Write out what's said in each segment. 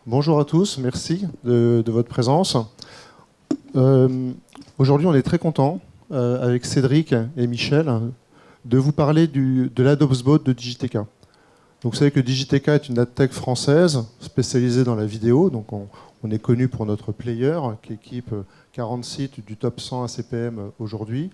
Bonjour à tous, merci de votre présence. Aujourd'hui, on est très content, avec Cédric et Michel, de vous parler de l'AdopsBot de Digiteka. Donc, vous savez que Digiteka est une adtech française spécialisée dans la vidéo. Donc, on est connu pour notre player qui équipe 40 sites du top 100 ACPM aujourd'hui,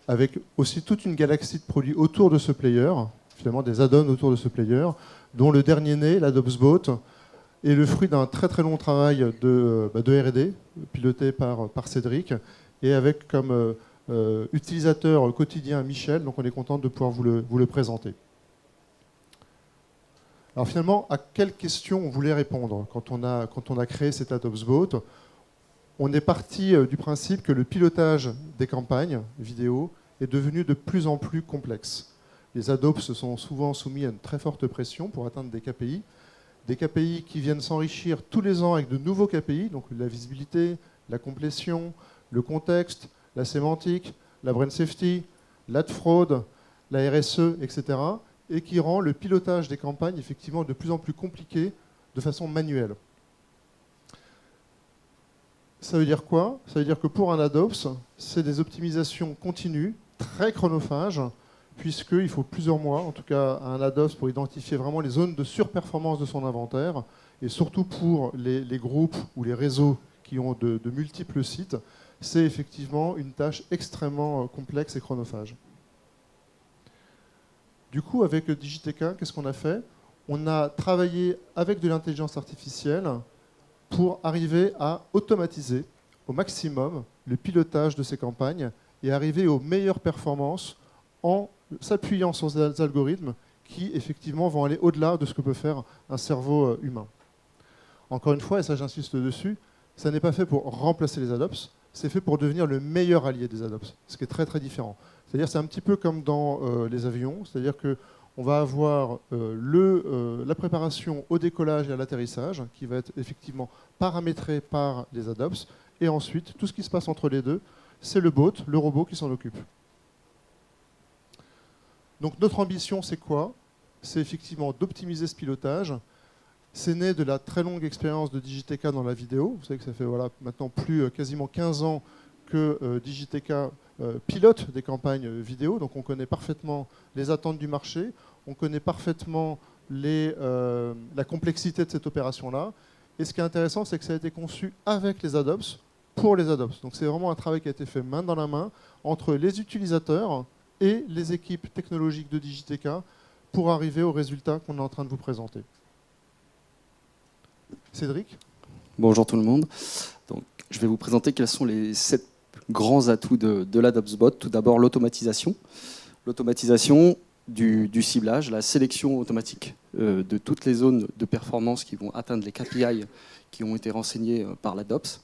avec aussi toute une galaxie de produits autour de ce player, finalement des add-ons autour de ce player, dont le dernier né, l'AdopsBot, est le fruit d'un très très long travail de R&D, piloté par Cédric, et avec comme utilisateur quotidien Michel, donc on est content de pouvoir vous le présenter. Alors finalement, à quelles questions on voulait répondre quand on a créé cet AdopsBot? On est parti du principe que le pilotage des campagnes vidéo est devenu de plus en plus complexe. Les Adops sont souvent soumis à une très forte pression pour atteindre des KPI qui viennent s'enrichir tous les ans avec de nouveaux KPI, donc la visibilité, la complétion, le contexte, la sémantique, la brand safety, l'ad fraud, la RSE, etc. Et qui rend le pilotage des campagnes effectivement de plus en plus compliqué de façon manuelle. Ça veut dire quoi? Ça veut dire que pour un AdOps, c'est des optimisations continues, très chronophages, puisqu'il faut plusieurs mois, en tout cas à un AdOps, pour identifier vraiment les zones de surperformance de son inventaire, et surtout pour les groupes ou les réseaux qui ont de multiples sites, c'est effectivement une tâche extrêmement complexe et chronophage. Du coup, avec Digiteka, qu'est-ce qu'on a fait? On a travaillé avec de l'intelligence artificielle pour arriver à automatiser au maximum le pilotage de ces campagnes et arriver aux meilleures performances en s'appuyant sur des algorithmes qui, effectivement, vont aller au-delà de ce que peut faire un cerveau humain. Encore une fois, et ça j'insiste dessus, ça n'est pas fait pour remplacer les Adops, c'est fait pour devenir le meilleur allié des Adops, ce qui est très très différent. C'est-à-dire c'est un petit peu comme dans les avions, c'est-à-dire qu'on va avoir la préparation au décollage et à l'atterrissage, qui va être effectivement paramétrée par les Adops, et ensuite, tout ce qui se passe entre les deux, c'est le bot, le robot qui s'en occupe. Donc notre ambition, c'est quoi? C'est effectivement d'optimiser ce pilotage. C'est né de la très longue expérience de Digiteka dans la vidéo. Vous savez que ça fait maintenant quasiment 15 ans que Digiteka pilote des campagnes vidéo. Donc on connaît parfaitement les attentes du marché, on connaît parfaitement la complexité de cette opération-là. Et ce qui est intéressant, c'est que ça a été conçu avec les Adops, pour les Adops. Donc c'est vraiment un travail qui a été fait main dans la main entre les utilisateurs et les équipes technologiques de Digiteka pour arriver au résultat qu'on est en train de vous présenter. Cédric? Bonjour tout le monde. Donc, je vais vous présenter quels sont les 7 grands atouts de l'AdopsBot. Tout d'abord, l'automatisation. L'automatisation du ciblage, la sélection automatique de toutes les zones de performance qui vont atteindre les KPI qui ont été renseignés par l'AdOps.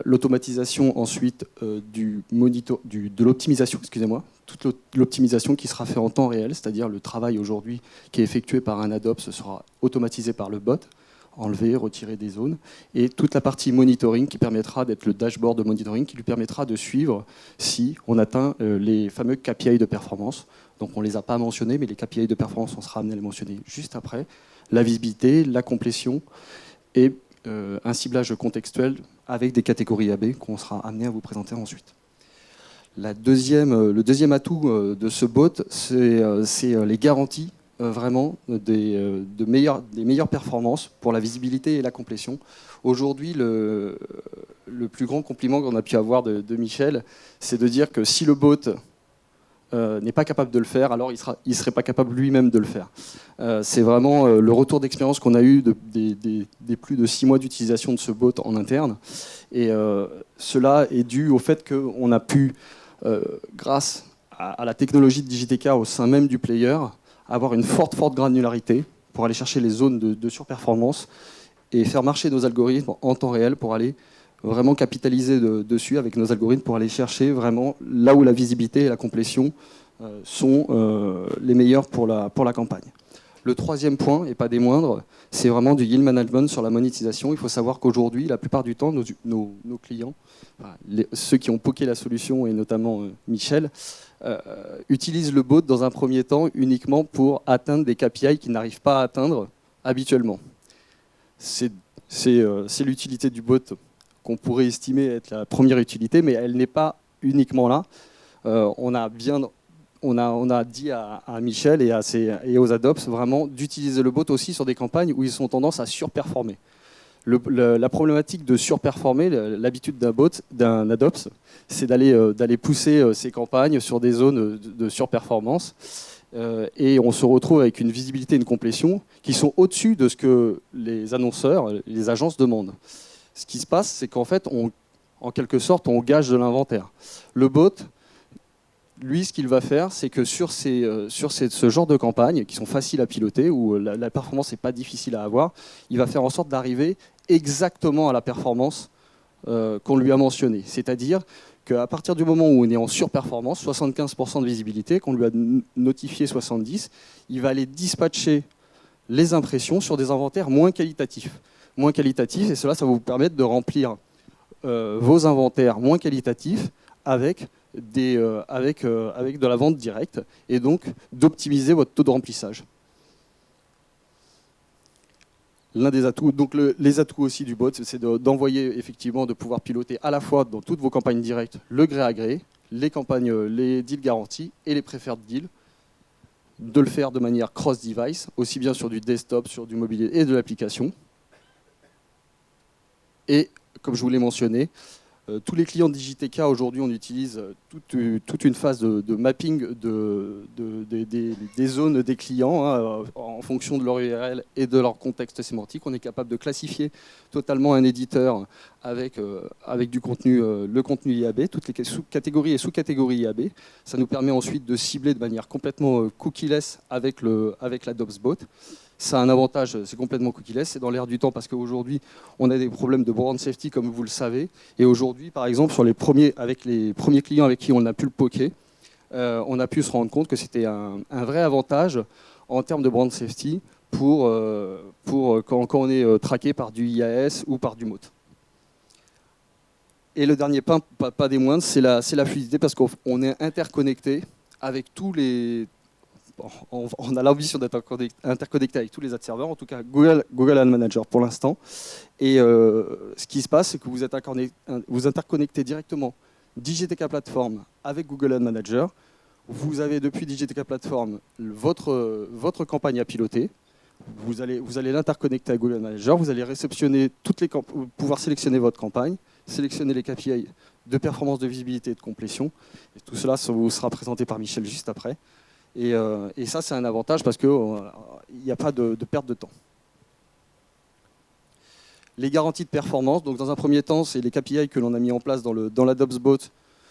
L'automatisation ensuite de l'optimisation, excusez-moi, toute l'optimisation qui sera faite en temps réel, c'est-à-dire le travail aujourd'hui qui est effectué par un AdOps sera automatisé par le bot, enlever, retirer des zones, et toute la partie monitoring qui permettra d'être le dashboard de monitoring qui lui permettra de suivre si on atteint les fameux KPI de performance. Donc on ne les a pas mentionnés, mais les KPI de performance, on sera amené à les mentionner juste après. La visibilité, la complétion et un ciblage contextuel avec des catégories AB qu'on sera amené à vous présenter ensuite. Le deuxième atout de ce bot, c'est les garanties vraiment des meilleures performances pour la visibilité et la complétion. Aujourd'hui, le plus grand compliment qu'on a pu avoir de Michel, c'est de dire que si le bot n'est pas capable de le faire, alors il ne serait pas capable lui-même de le faire. C'est vraiment le retour d'expérience qu'on a eu des plus de 6 mois d'utilisation de ce bot en interne. Et cela est dû au fait qu'on a pu, grâce à la technologie de Digiteka au sein même du player, avoir une forte granularité pour aller chercher les zones de surperformance et faire marcher nos algorithmes en temps réel pour aller vraiment capitaliser dessus avec nos algorithmes pour aller chercher vraiment là où la visibilité et la complétion sont les meilleurs pour la campagne. Le troisième point, et pas des moindres, c'est vraiment du yield management sur la monétisation. Il faut savoir qu'aujourd'hui, la plupart du temps, nos clients, ceux qui ont poké la solution, et notamment Michel, utilisent le bot dans un premier temps uniquement pour atteindre des KPI qu'ils n'arrivent pas à atteindre habituellement. C'est C'est l'utilité du bot qu'on pourrait estimer être la première utilité, mais elle n'est pas uniquement là. On a dit à Michel et aux Adops vraiment d'utiliser le bot aussi sur des campagnes où ils ont tendance à surperformer. La problématique de surperformer, l'habitude d'un Adops, c'est d'aller pousser ses campagnes sur des zones de surperformance. Et on se retrouve avec une visibilité et une complétion qui sont au-dessus de ce que les annonceurs, les agences demandent. Ce qui se passe, c'est qu'en fait, en quelque sorte, on gage de l'inventaire. Le bot, lui, ce qu'il va faire, c'est que sur ce genre de campagnes, qui sont faciles à piloter, où la performance n'est pas difficile à avoir, il va faire en sorte d'arriver exactement à la performance qu'on lui a mentionnée. C'est-à-dire qu'à partir du moment où on est en surperformance, 75% de visibilité, qu'on lui a notifié 70%, il va aller dispatcher les impressions sur des inventaires moins qualitatifs. Moins qualitatifs, et cela, ça va vous permettre de remplir vos inventaires moins qualitatifs avec de la vente directe, et donc d'optimiser votre taux de remplissage. L'un des atouts, donc les atouts aussi du bot, c'est d'envoyer effectivement, de pouvoir piloter à la fois dans toutes vos campagnes directes le gré à gré, les campagnes, les deals garantis et les preferred deals, de le faire de manière cross-device, aussi bien sur du desktop, sur du mobile et de l'application. Et comme je vous l'ai mentionné, tous les clients DigiTK, aujourd'hui, on utilise toute une phase de mapping des zones des clients en fonction de leur URL et de leur contexte sémantique. On est capable de classifier totalement un éditeur avec du contenu, le contenu IAB, toutes les catégories et sous-catégories IAB. Ça nous permet ensuite de cibler de manière complètement cookie-less avec l'Adops Bot. Ça a un avantage, c'est complètement cookie-less, c'est dans l'air du temps parce qu'aujourd'hui, on a des problèmes de brand safety, comme vous le savez. Et aujourd'hui, par exemple, avec les premiers clients avec qui on a pu le poker, on a pu se rendre compte que c'était un vrai avantage en termes de brand safety pour quand on est traqué par du IAS ou par du MOT. Et le dernier point, pas des moindres, c'est la fluidité parce qu'on est interconnecté avec tous les... On a l'ambition d'être interconnecté avec tous les ad serveurs, en tout cas Google Ad Manager pour l'instant. Et ce qui se passe, c'est que vous interconnectez directement DigiTK Platform avec Google Ad Manager. Vous avez depuis DigiTK Platform votre campagne à piloter. Vous allez l'interconnecter à Google Ad Manager. Vous allez réceptionner pouvoir sélectionner votre campagne, sélectionner les KPI de performance, de visibilité et de complétion. Et tout cela vous sera présenté par Michel juste après. Et ça, c'est un avantage parce qu'il n'y a pas de perte de temps. Les garanties de performance, donc dans un premier temps, c'est les KPI que l'on a mis en place dans l'Adops Bot.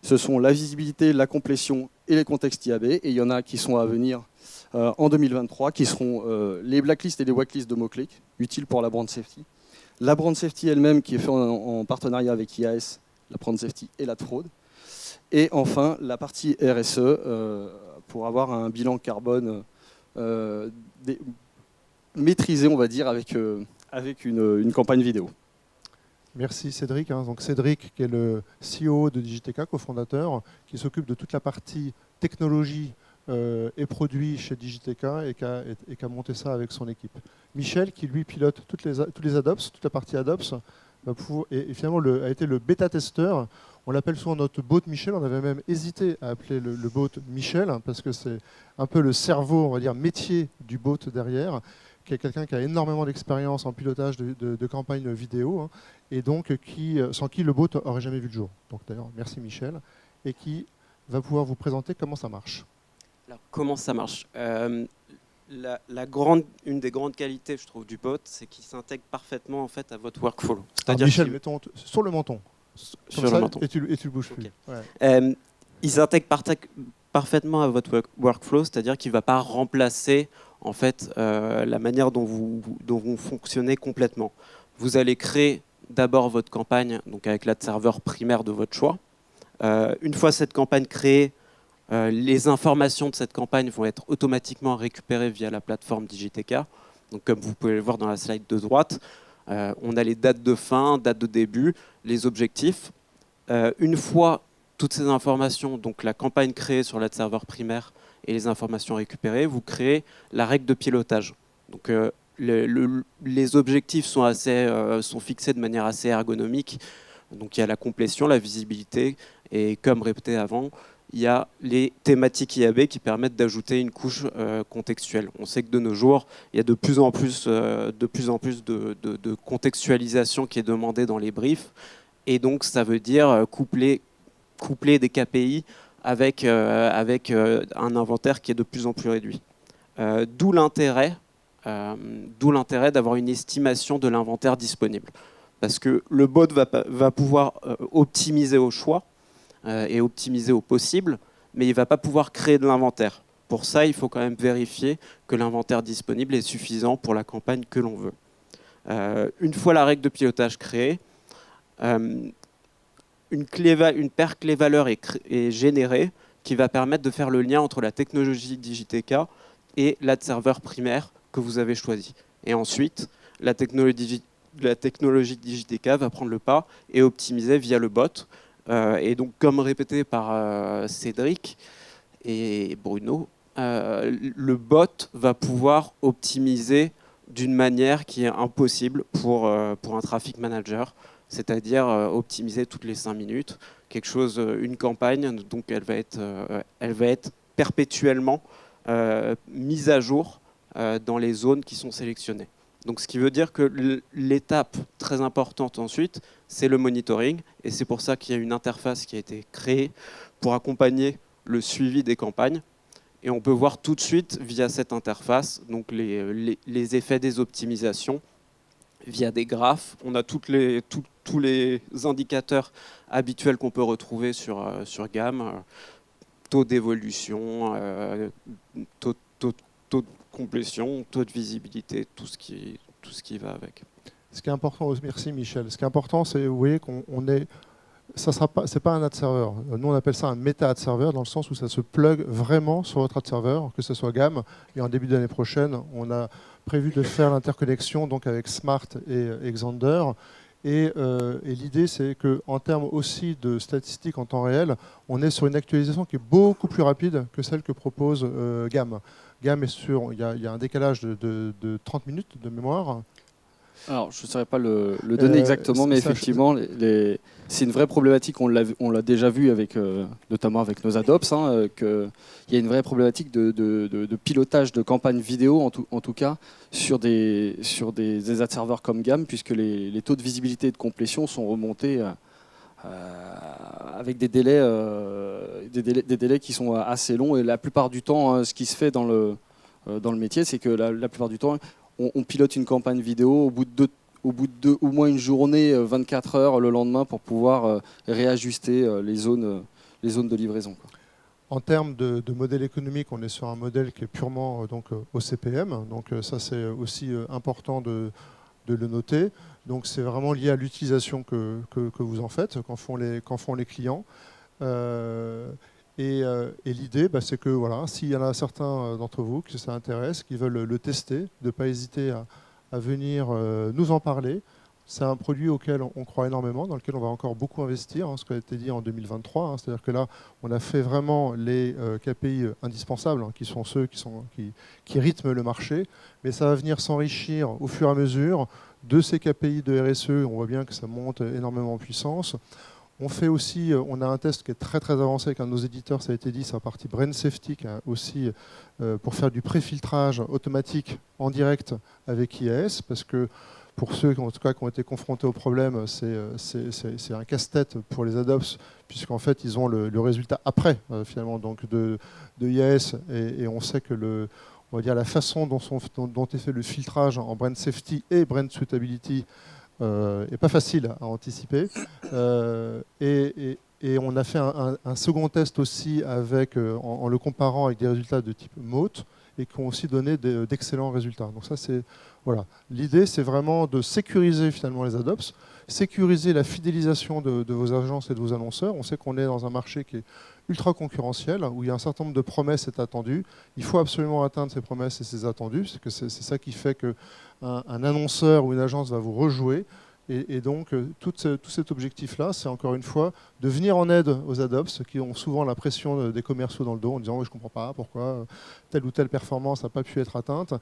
Ce sont la visibilité, la complétion et les contextes IAB. Et il y en a qui sont à venir en 2023, qui seront les blacklists et les whitelists de mots-clics, utiles pour la brand safety. La brand safety elle-même, qui est faite en partenariat avec IAS, la brand safety et la fraude. Et enfin, la partie RSE, pour avoir un bilan carbone maîtrisé, on va dire, avec une campagne vidéo. Merci Cédric. Donc Cédric, qui est le CEO de DigiTK, cofondateur, qui s'occupe de toute la partie technologie et produits chez DigiTK et qui a monté ça avec son équipe. Michel, qui lui pilote tous les Adops, toute la partie Adops, et finalement a été le bêta-testeur. On l'appelle souvent notre bot Michel. On avait même hésité à appeler le bot Michel, parce que c'est un peu le cerveau, on va dire, métier du bot derrière, qui est quelqu'un qui a énormément d'expérience en pilotage de campagnes vidéo, et donc sans qui le bot n'aurait jamais vu le jour. Donc d'ailleurs, merci Michel, et qui va pouvoir vous présenter comment ça marche. Alors, comment ça marche une des grandes qualités, je trouve, du bot, c'est qu'il s'intègre parfaitement en fait à votre workflow. C'est-à-dire Michel, mettons sur le menton. Sur le menton. Et tu le bouges plus. Okay. Ouais. Il s'intègre parfaitement à votre workflow, c'est-à-dire qu'il ne va pas remplacer en fait, la manière dont vous fonctionnez complètement. Vous allez créer d'abord votre campagne donc avec l'ad serveur primaire de votre choix. Une fois cette campagne créée, les informations de cette campagne vont être automatiquement récupérées via la plateforme DigiTK. Donc, comme vous pouvez le voir dans la slide de droite, on a les dates de fin, dates de début, les objectifs. Une fois toutes ces informations, donc la campagne créée sur l'ad serveur primaire et les informations récupérées, vous créez la règle de pilotage. Donc, les objectifs sont fixés de manière assez ergonomique. Donc il y a la complétion, la visibilité, et comme répété avant, il y a les thématiques IAB qui permettent d'ajouter une couche contextuelle. On sait que de nos jours, il y a de plus en plus de contextualisation qui est demandée dans les briefs, et donc ça veut dire coupler des KPI avec un inventaire qui est de plus en plus réduit. D'où l'intérêt d'avoir une estimation de l'inventaire disponible. Parce que le bot va pouvoir optimiser au choix et optimiser au possible, mais il ne va pas pouvoir créer de l'inventaire. Pour ça, il faut quand même vérifier que l'inventaire disponible est suffisant pour la campagne que l'on veut. Une fois la règle de pilotage créée, une paire clé-valeur est générée qui va permettre de faire le lien entre la technologie DigiTK et l'ad server primaire que vous avez choisi. Et ensuite, la technologie DigiTK va prendre le pas et optimiser via le bot. Et donc, comme répété par Cédric et Bruno, le bot va pouvoir optimiser d'une manière qui est impossible pour un traffic manager, c'est-à-dire optimiser toutes les 5 minutes. Une campagne, donc elle va être perpétuellement mise à jour dans les zones qui sont sélectionnées. Donc, ce qui veut dire que l'étape très importante ensuite, c'est le monitoring. Et c'est pour ça qu'il y a une interface qui a été créée pour accompagner le suivi des campagnes. Et on peut voir tout de suite, via cette interface, donc les effets des optimisations via des graphes. On a tous les indicateurs habituels qu'on peut retrouver sur GAM. Taux d'évolution, taux de complétion, taux de visibilité, tout ce qui va avec. Ce qui est important, merci Michel. Ce qui est important, c'est vous voyez qu'on est, c'est pas un ad server. Nous on appelle ça un méta ad server dans le sens où ça se plug vraiment sur votre ad server, que ce soit GAM. Et en début d'année prochaine, on a prévu de faire l'interconnexion donc avec Smart et Xander. Et l'idée, c'est qu'en termes aussi de statistiques en temps réel, on est sur une actualisation qui est beaucoup plus rapide que celle que propose GAM. GAM est sur, il y a un décalage de 30 minutes de mémoire. Alors, je ne saurais pas le donner exactement, mais effectivement, c'est une vraie problématique. On l'a déjà vu avec, notamment avec nos Adops, qu'il y a une vraie problématique de pilotage de campagnes vidéo, en tout cas, sur des ad servers comme GAM, puisque les taux de visibilité et de complétion sont remontés avec des délais qui sont assez longs. Et la plupart du temps, ce qui se fait dans le métier, c'est que la plupart du temps, on pilote une campagne vidéo au bout de au moins une journée, 24 heures le lendemain, pour pouvoir réajuster les zones de livraison, quoi. En termes de modèle économique, on est sur un modèle qui est purement au CPM. Donc ça, c'est aussi important de le noter. Donc c'est vraiment lié à l'utilisation que vous en faites, qu'en font les clients. Et l'idée, c'est que voilà, s'il y en a certains d'entre vous qui ça intéresse, qui veulent le tester, de ne pas hésiter à venir nous en parler. C'est un produit auquel on croit énormément, dans lequel on va encore beaucoup investir, ce qui a été dit en 2023. C'est-à-dire que là, on a fait vraiment les KPI indispensables, qui sont ceux qui rythment le marché. Mais ça va venir s'enrichir au fur et à mesure de ces KPI de RSE. On voit bien que ça monte énormément en puissance. On a un test qui est très très avancé avec un de nos éditeurs, ça a été dit, c'est la partie Brain Safety, aussi pour faire du préfiltrage automatique en direct avec IAS, parce que pour ceux en tout cas, qui ont été confrontés au problème, c'est un casse-tête pour les Adops, puisqu'en fait ils ont le résultat après finalement donc de IAS, et on sait que on va dire la façon dont est fait le filtrage en Brain Safety et Brain Suitability n'est pas facile à anticiper. Et on a fait un second test aussi en le comparant avec des résultats de type MOAT, et qui ont aussi donné d'excellents résultats. Donc ça, voilà. L'idée, c'est vraiment de sécuriser finalement les Adops, sécuriser la fidélisation de vos agences et de vos annonceurs. On sait qu'on est dans un marché qui est ultra concurrentiel, où il y a un certain nombre de promesses attendues. Il faut absolument atteindre ces promesses et ces attendus. C'est ça qui fait qu'un annonceur ou une agence va vous rejouer. Et donc, tout cet objectif-là, c'est encore une fois de venir en aide aux adopts qui ont souvent la pression des commerciaux dans le dos en disant oui, je ne comprends pas pourquoi telle ou telle performance n'a pas pu être atteinte,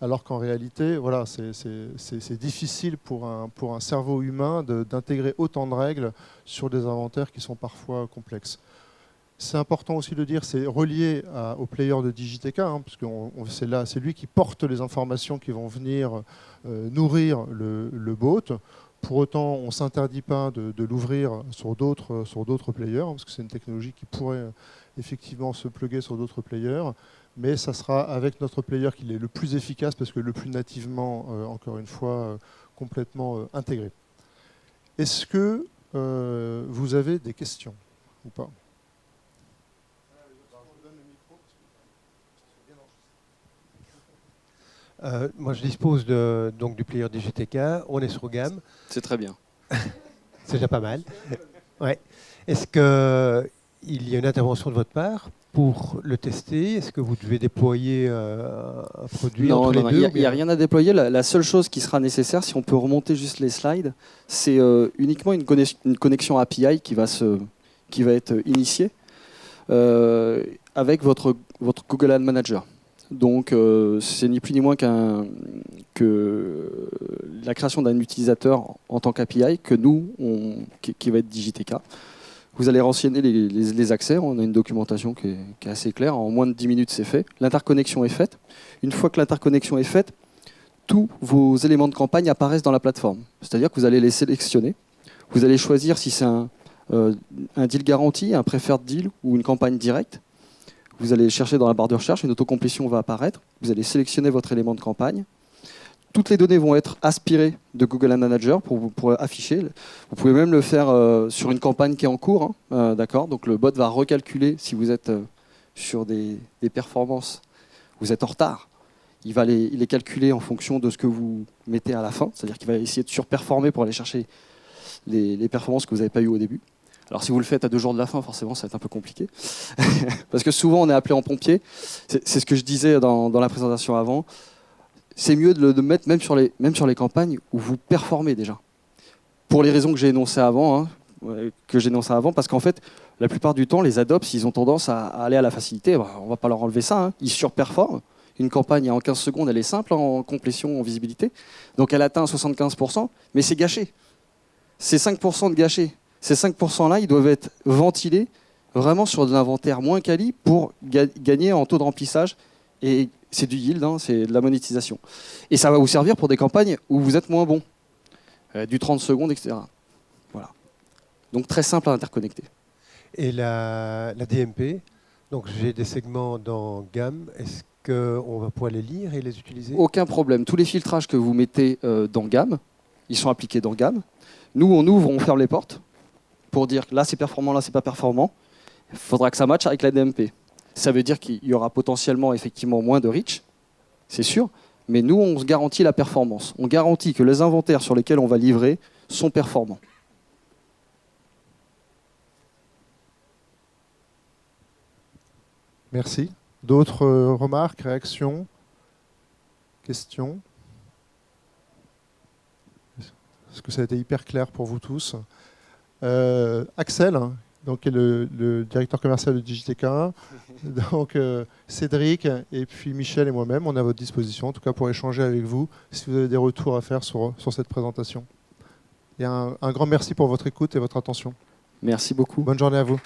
alors qu'en réalité, voilà, c'est difficile pour un cerveau humain d'intégrer autant de règles sur des inventaires qui sont parfois complexes. C'est important aussi de dire, c'est relié au player de Digiteka, hein, parce que c'est lui qui porte les informations qui vont venir nourrir le bot. Pour autant, on ne s'interdit pas de l'ouvrir sur d'autres players, parce que c'est une technologie qui pourrait effectivement se plugger sur d'autres players, mais ça sera avec notre player qu'il est le plus efficace, parce que le plus nativement, encore une fois, complètement intégré. Est-ce que vous avez des questions ou pas ? Moi, je dispose donc du player Digiteka. On est sur gamme. C'est très bien. C'est déjà pas mal. Ouais. Est-ce qu'il y a une intervention de votre part pour le tester? Est-ce que vous devez déployer un produit entre les deux? Il n'y a rien à déployer. La seule chose qui sera nécessaire, si on peut remonter juste les slides, c'est uniquement une connexion API qui va être initiée avec votre Google Ad Manager. Donc, c'est ni plus ni moins que la création d'un utilisateur en tant qu'API que nous, qui va être Digiteka. Vous allez renseigner les accès. On a une documentation qui est assez claire. En moins de 10 minutes, c'est fait. L'interconnexion est faite. Une fois que l'interconnexion est faite, tous vos éléments de campagne apparaissent dans la plateforme. C'est-à-dire que vous allez les sélectionner. Vous allez choisir si c'est un deal garanti, un preferred deal ou une campagne directe. Vous allez chercher dans la barre de recherche, une autocomplétion va apparaître. Vous allez sélectionner votre élément de campagne. Toutes les données vont être aspirées de Google Ad Manager pour afficher. Vous pouvez même le faire sur une campagne qui est en cours. Hein, d'accord. Donc le bot va recalculer si vous êtes sur des performances, vous êtes en retard. Il va les calculer en fonction de ce que vous mettez à la fin. C'est-à-dire qu'il va essayer de surperformer pour aller chercher les performances que vous n'avez pas eues au début. Alors si vous le faites à 2 jours de la fin, forcément, ça va être un peu compliqué. Parce que souvent, on est appelé en pompier. C'est ce que je disais dans la présentation avant. C'est mieux de le mettre même sur les campagnes où vous performez déjà. Pour les raisons que j'ai énoncées avant, parce qu'en fait, la plupart du temps, les adopts, ils ont tendance à aller à la facilité. On ne va pas leur enlever ça. Hein. Ils surperforment. Une campagne, en 15 secondes, elle est simple en complétion, en visibilité. Donc elle atteint 75%, mais c'est gâché. C'est 5% de gâché. Ces 5%-là, ils doivent être ventilés vraiment sur de l'inventaire moins quali pour gagner en taux de remplissage. Et c'est du yield, hein, c'est de la monétisation. Et ça va vous servir pour des campagnes où vous êtes moins bon. Du 30 secondes, etc. Voilà. Donc très simple à interconnecter. Et la DMP, donc j'ai des segments dans gamme. Est-ce qu'on va pouvoir les lire et les utiliser? Aucun problème. Tous les filtrages que vous mettez dans gamme, ils sont appliqués dans gamme. Nous, on ouvre, on ferme les portes pour dire là c'est performant, là c'est pas performant. Il faudra que ça matche avec la DMP. Ça veut dire qu'il y aura potentiellement effectivement moins de reach, c'est sûr, mais nous on se garantit la performance. On garantit que les inventaires sur lesquels on va livrer sont performants. Merci. D'autres remarques, réactions, questions? Est-ce que ça a été hyper clair pour vous tous? Axel, donc, qui est le directeur commercial de Digiteka, donc Cédric et puis Michel et moi-même, on est à votre disposition, en tout cas pour échanger avec vous, si vous avez des retours à faire sur cette présentation. Et un grand merci pour votre écoute et votre attention. Merci beaucoup. Bonne journée à vous.